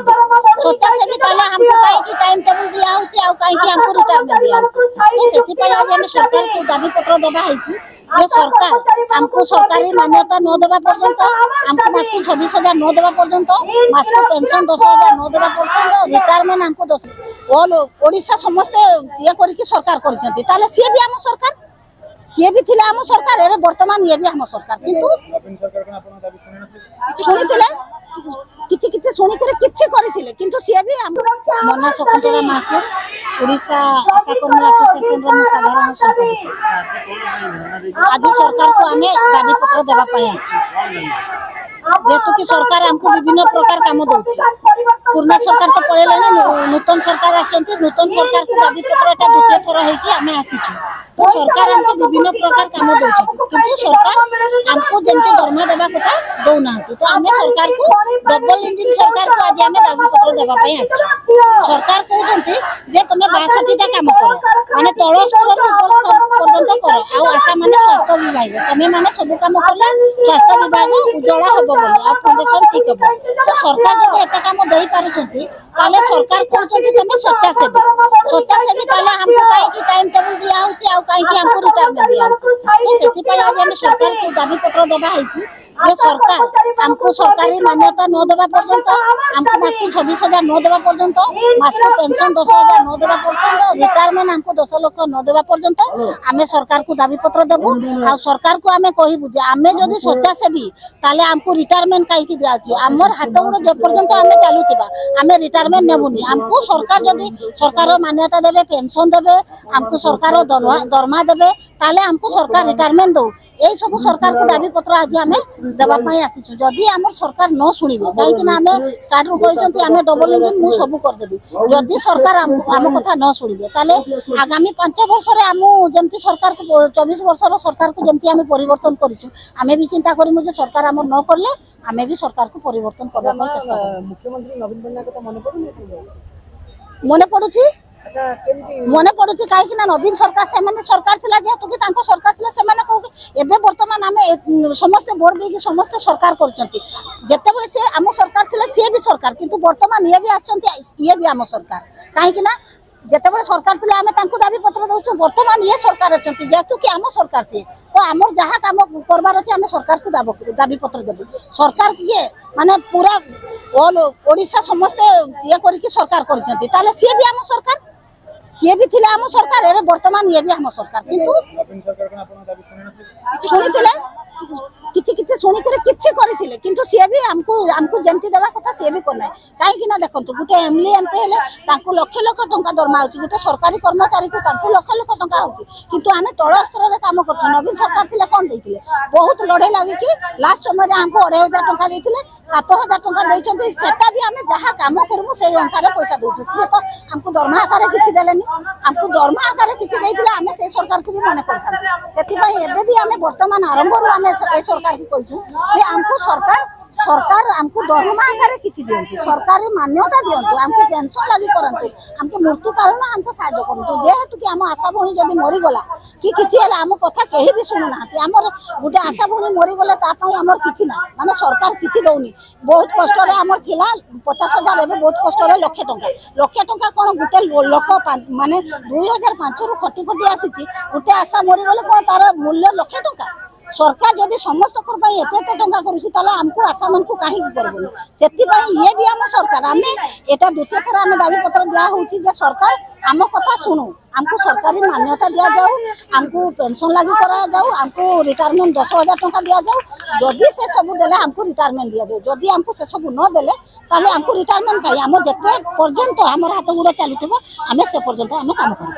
स्वच्छासेवी ताले हमको कहीं टाइम टेबल दिया होची आ कहीं हमको रिटायरमेंट दिया होची तो सेति पय आज हम सरकार को दाबी पत्र देबा हैची जे सरकार हमको सरकारी मान्यता न देबा पर्यंत हमको मास को 26,000 न देबा पर्यंत मास को पेंशन 10,000 न देबा पर्यंत रिटायरमेंट हमको 10 ऑल ओडिसा समस्त ये करी की सरकार करछंती ताले सी भी हम सरकार सी भी थिले हम सरकार एबे वर्तमान ये भी हम सरकार किंतु नवीन सरकार के आपण दाबी सुनिथिले किछि किछि सुनी करे किछि करिथिले किंतु सी भी हम मना शकुंतला माहपुर ओडिसा आशाकर्मी एसोसिएशन रो साधारण संपादक आज सरकार को हमें दाबी पत्र देबा पय आछु जेतु कि सरकार हमको विभिन्न प्रकार काम दउछि पुराना सरकार तो पळेलानी नूतन सरकार आसंती नूतन सरकार को दाबी पत्र एटा द्वितीय थर है कि हमें आसीछु तो सरकार हमको विभिन्न प्रकार काम दउछि किंतु सरकार हमको जेंते दरमा देबा कथा दउ नांती तो हमें सरकार को डबल इंजन सरकार को आज हमें दाबी पत्र देबा पय आसीछु सरकार कहउछंती जे तमे 62 टा काम करो माने तळ स्तर रो ऊपर स्तर पर्यंत करो आ आशा माने स्वास्थ्य विभाग तमे माने सब काम करला स्वास्थ्य विभाग उज्जवला होबो बोली आ फाउंडेशन ठीक होबो तो सरकार जदि एता काम देई पारुछंती ताले सरकार कहउछंती तमे स्वच्छासेवी ताले हमको काहे की टाइम टेबल दिया होची आ काहे की हमको रिटायरमेंट दिया होची तो सेति पय आज हम सरकार को दाबी पत्र देबा हैची जे सरकार हमको सरकारी मान्यता न देबा पर्यंत हमको मास को 26,000 न देबा पर्यंत मास को पेंशन 10,000 न देबा पर्यंत रिटायरमेंट हमको 10 लाख न देबा पर्यंत हमें सरकार को दाबी पत्र देबो आ सरकार को हमें कहिबु जे हमें जदी स्वच्छासेवी ताले हमको रिटायरमेंट काहे की दिया होची हमर हाथ गोड़ जे पर्यंत हमें चालुतिबा हमें रिटायरमेंट नेबुनी हमको सरकार जदी सरकार मान्यता देबे पेंशन देबे हमको सरकार दरमा देबे ताले हमको सरकार रिटायरमेंट दो ए सब सरकार को दाबी पत्र आज हमें देबा पय आसीछु जदी हमर सरकार न सुनिबे काहे कि ना हमें स्टार्ट रो कहिसंती हमें डबल इंजन मु सब कर देबी जदी सरकार हम कथा न सुनिबे ताले आगामी 5 वर्ष रे हम जेमती सरकार को 24 वर्ष रो सरकार को जेमती हमें परिवर्तन करिछु हमें भी चिंता करिमु जे सरकार हम न करले हमें भी सरकार को परिवर्तन करबा पय चेष्टा करब मुख्यमंत्री नवीन पन्ना कथा मने पडुछि अच्छा केमती मने पडुछि काहे कि ना नवीन सरकार से माने सरकार थिला जेतु कि तांको सरकार थिला से माने कहू एबे वर्तमान हमें समस्त बोर्ड दे कि समस्त सरकार करचंती जते बळे से हम सरकार थिला से भी सरकार किंतु वर्तमान ये भी आछंती ये भी हम सरकार काहे कि ना जते बळे सरकार थिला हमें तांको दाबी पत्र दउछु वर्तमान ये सरकार अछंती जेतु कि हम सरकार से तो हमर जहा काम करबार अछि हमें सरकार को दाबी पत्र देबो सरकार के माने पूरा ऑल ओडिसा समस्त ये करी कि सरकार करचंती ताले से भी हम सरकार सी भी थिले हम सरकार एबे वर्तमान ये भी हम सरकार किंतु नवीन सरकार के आपण दाबी सुनिथिले किछि किछि सुनी करे किछि करिथिले किंतु सी भी हमको जेंति देबा कथा सी भी करना काहे कि ना देखंतु गुटे एमएलए एमपी हेले तांको लाख लाख टंका दरमा होची गुटे सरकारी कर्मचारी को तांको लाख लाख टंका होची किंतु हमें तळ स्तर रे काम करथु नवीन सरकार थिले कोन देथिले बहुत लड़े लागि कि लास्ट समय रे हमको 2,500 टंका देथिले 7,000 टंका देइछन्ती सेटा भी हमें जहा काम करबो सेही अनुसार पैसा देउछु से तो हमको दरमा आकार किछि देलेनी हमको दरमा आकार किछि देइथिले हमें से सरकार को भी मने करथान सेति पय एबे भी हमें वर्तमान आरंभ रो हमें ए सरकार को कहछु जे हमको सरकार हमको दरमा आकार किछि देंतु सरकारी मान्यता दियंतु हमको पेंशन लागि करंतु हमके मृत्यु कारण हमको सहायता करंतु जेहेतु कि हम आशा भणी जदी मरि गला कि किछि हला हम कथा केही भी सुनु नाहति हमर गुटे आशा भणी मरि गला ता पय हमर किछि ना माने सरकार किछि दउनी बहुत कष्ट रे हमर थिला 50,000 एबे बहुत कष्ट रे लाख टंका कोन गुटे लोक माने 2005 रु खटी खटी आसीछि गुटे आशा मरि गले कोन तार मूल्य लाख टंका सरकार जदि समस्त एते टंका करूसी ताला हमको आशा मन को काहे करबो सेति पई ये भी हम सरकार हमें एटा द्वितीय थरा हमें दाबी पत्र दिया होची जे सरकार हम कथा सुनु हमको सरकारी मान्यता दिया जाऊ हमको पेंशन लागू करा जाऊ हमको रिटायरमेंट 10,000 टंका दिया जाऊ जदि से सब देले हमको रिटायरमेंट दिया जाऊ जदि हमको से सब न देले ताले हमको रिटायरमेंट पाई हम जते पर्यंत हमर हाथ गुड़ चलुथिबो हमें से पर्यंत हमें काम करब।